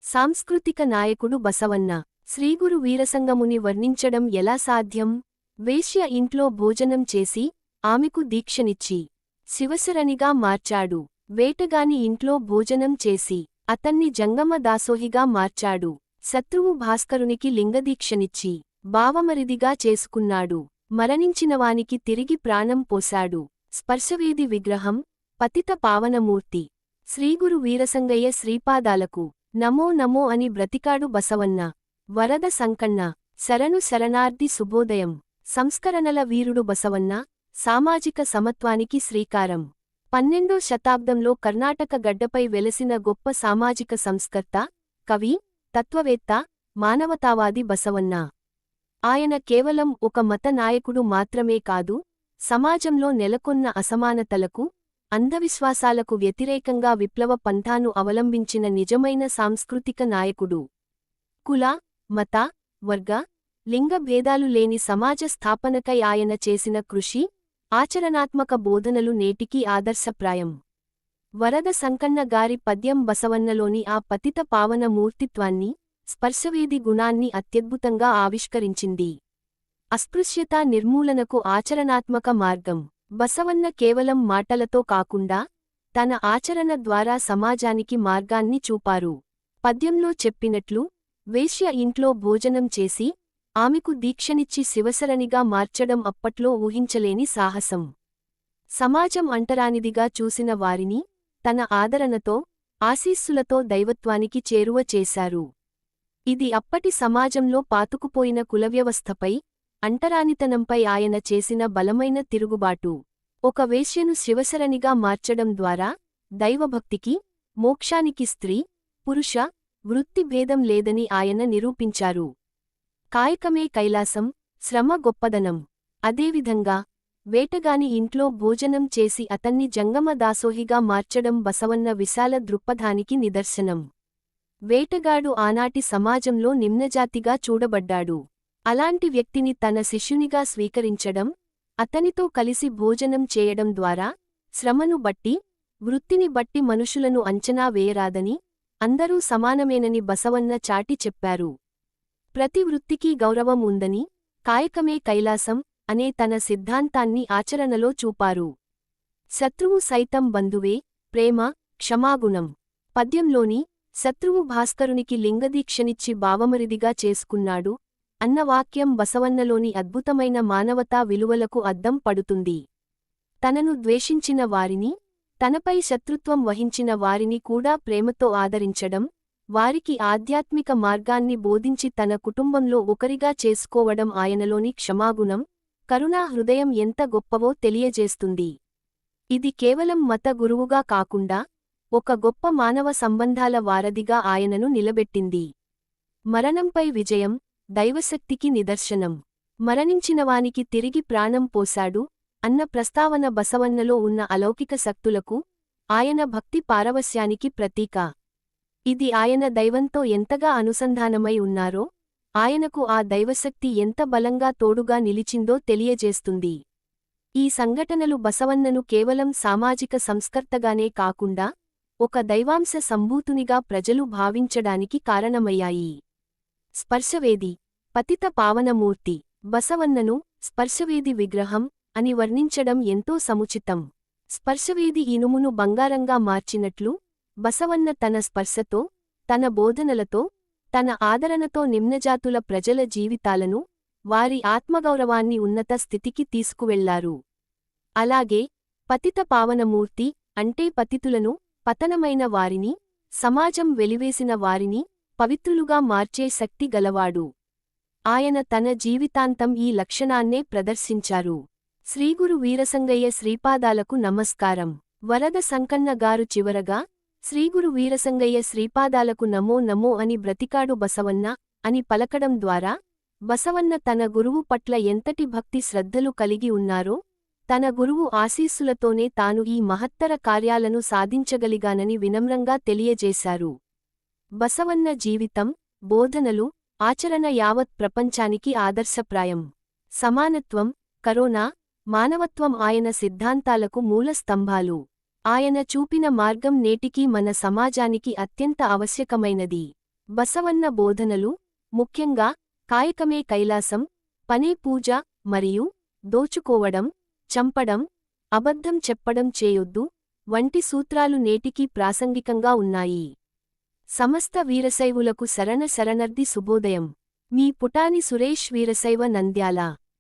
సాంస్కృతిక నాయకుడు బసవన్న. శ్రీగురు వీరసంగముని వర్ణించడం ఎలా సాధ్యం? వేశ్య ఇంట్లో భోజనం చేసి ఆమెకు దీక్షనిచ్చి శివశరణిగా మార్చాడు. వేటగాని ఇంట్లో భోజనం చేసి అతన్ని జంగమ దాసోహిగా మార్చాడు. శత్రువు భాస్కరునికి లింగదీక్షనిచ్చి బావమరిదిగా చేసుకున్నాడు. మరణించినవానికి తిరిగి ప్రాణం పోశాడు. స్పర్శవేది విగ్రహం, పతిత పావనమూర్తి. శ్రీగురు వీరసంగయ్య శ్రీపాదాలకు నమో నమో అని బ్రతికాడు బసవన్న. వరద సంకన్న శరణు శరణార్థి శుభోదయం. సంస్కరణల వీరుడు బసవన్న సామాజిక సమత్వానికి శ్రీకారం. 12వ శతాబ్దంలో కర్ణాటక గడ్డపై వెలసిన గొప్ప సామాజిక సంస్కర్త, కవి, తత్వవేత్త, మానవతావాది బసవన్న. ఆయన కేవలం ఒక మత నాయకుడు మాత్రమే కాదు, సమాజంలో నెలకొన్న అసమానతలకు, అంధవిశ్వాసాలకు వ్యతిరేకంగా విప్లవ పంథాను అవలంబించిన నిజమైన సాంస్కృతిక నాయకుడు. కుల, మత, వర్గ, లింగ భేదాలు లేని సమాజ స్థాపనకై ఆయన చేసిన కృషి, ఆచరణాత్మక బోధనలు నేటికీ ఆదర్శప్రాయం. వరద సంకన్న గారి పద్యం బసవన్నలోని ఆ పతిత పావన మూర్తిత్వాన్ని, స్పర్శవేది గుణాన్ని అత్యద్భుతంగా ఆవిష్కరించింది. అస్పృశ్యతా నిర్మూలనకు ఆచరణాత్మక మార్గం. బసవన్న కేవలం మాటలతో కాకుండా తన ఆచరణ ద్వారా సమాజానికి మార్గాన్ని చూపారు. పద్యంలో చెప్పినట్లు, వేశ్య ఇంట్లో భోజనం చేసి ఆమెకు దీక్షనిచ్చి శివశరణిగా మార్చడం అప్పట్లో ఊహించలేని సాహసం. సమాజం అంటరానిదిగా చూసిన వారిని తన ఆదరణతో, ఆశీస్సులతో దైవత్వానికి చేరువ చేశారు. ఇది అప్పటి సమాజంలో పాతుకుపోయిన కులవ్యవస్థపై, అంటరానితనంపై ఆయన చేసిన బలమైన తిరుగుబాటు. ఒక వేశ్యను శివశరణిగా మార్చడం ద్వారా దైవభక్తికి, మోక్షానికి స్త్రీ, పురుష, వృత్తి భేదం లేదని ఆయన నిరూపించారు. కాయకమే కైలాసం, శ్రమ గొప్పదనం. అదేవిధంగా వేటగాని ఇంట్లో భోజనం చేసి అతన్ని జంగమ దాసోహిగా మార్చడం బసవన్న విశాల దృక్పథానికి నిదర్శనం. వేటగాడు ఆనాటి సమాజంలో నిమ్నజాతిగా చూడబడ్డాడు. అలాంటి వ్యక్తిని తన శిష్యునిగా స్వీకరించడం, అతనితో కలిసి భోజనం చేయడం ద్వారా శ్రమను బట్టి, వృత్తిని బట్టి మనుషులను అంచనా వేయరాదని, అందరూ సమానమేనని బసవన్న చాటి చెప్పారు. ప్రతి వృత్తికీ గౌరవం ఉందని, కాయకమే కైలాసం అనే తన సిద్ధాంతాన్ని ఆచరణలో చూపారు. శత్రువు సైతం బంధువే, ప్రేమ, క్షమాగుణం. పద్యంలోని శత్రువు భాస్కరునికి లింగదీక్షనిచ్చి బావమరిదిగా చేసుకున్నాడు అన్న వాక్యం బసవన్నలోని అద్భుతమైన మానవతా విలువలకు అద్దం పడుతుంది. తనను ద్వేషించిన వారిని, తనపై శత్రుత్వం వహించిన వారిని కూడా ప్రేమతో ఆదరించడం, వారికి ఆధ్యాత్మిక మార్గాన్ని బోధించి తన కుటుంబంలో ఒకరిగా చేసుకోవడం ఆయనలోని క్షమాగుణం, కరుణా హృదయం ఎంత గొప్పవో తెలియజేస్తుంది. ఇది కేవలం మత గురువుగా కాకుండా ఒక గొప్ప మానవ సంబంధాల వారధిగా ఆయనను నిలబెట్టింది. మరణంపై విజయం, దైవశక్తికి నిదర్శనం. మరణించినవానికి తిరిగి ప్రాణం పోశాడు అన్న ప్రస్తావన బసవన్నలో ఉన్న అలౌకిక శక్తులకు, ఆయన భక్తి పారవస్యానికి ప్రతీక. ఇది ఆయన దైవంతో ఎంతగా అనుసంధానమై ఉన్నారో, ఆయనకు ఆ దైవశక్తి ఎంత బలంగా తోడుగా నిలిచిందో తెలియజేస్తుంది. ఈ సంఘటనలు బసవన్నను కేవలం సామాజిక సంస్కర్తగానే కాకుండా ఒక దైవాంశ సంభూతునిగా ప్రజలు భావించడానికి కారణమయ్యాయి. స్పర్శవేది, పతిత పావనమూర్తి. బసవన్నను స్పర్శవేది విగ్రహం అని వర్ణించడం ఎంతో సముచితం. స్పర్శవేది ఇనుమును బంగారంగా మార్చినట్లు, బసవన్న తన స్పర్శతో, తన బోధనలతో, తన ఆదరణతో నిమ్నజాతుల ప్రజల జీవితాలను, వారి ఆత్మగౌరవాన్ని ఉన్నత స్థితికి తీసుకువెళ్లారు. అలాగే పతిత పావనమూర్తి అంటే పతితులను, పతనమైన వారిని, సమాజం వెలివేసిన వారిని పవిత్రులుగా మార్చే శక్తి గలవాడు. ఆయన తన జీవితాంతం ఈ లక్షణాన్నే ప్రదర్శించారు. శ్రీగురు వీరసంగయ్య శ్రీపాదాలకు నమస్కారం. వరద సంకన్న గారు చివరగా శ్రీగురు వీరసంగయ్య శ్రీపాదాలకు నమో నమో అని బ్రతికాడు బసవన్న అని పలకడం ద్వారా బసవన్న తన గురువు పట్ల ఎంతటి భక్తి శ్రద్ధలు కలిగి ఉన్నారో, తన గురువు ఆశీస్సులతోనే తాను ఈ మహత్తర కార్యాలను సాధించగలిగానని వినమ్రంగా తెలియజేశారు. బసవన్న జీవితం, బోధనలు, ఆచరణ యావత్ ప్రపంచానికి ఆదర్శప్రాయం. సమానత్వం, కరుణ, మానవత్వం ఆయన సిద్ధాంతాలకు మూల స్తంభాలు. ఆయన చూపిన మార్గం నేటికీ మన సమాజానికి అత్యంత ఆవశ్యకమైనది. బసవన్న బోధనలు, ముఖ్యంగా కాయకమే కైలాసం, పనే పూజ మరియు దోచుకోవడం, చంపడం, అబద్ధం చెప్పడం చేయొద్దు వంటి సూత్రాలు నేటికీ ప్రాసంగికంగా ఉన్నాయి. సమస్త వీరశైవులకు శరణర్థి శుభోదయం. మీ పుటాని సురేష్, వీరశైవ నంద్యాల.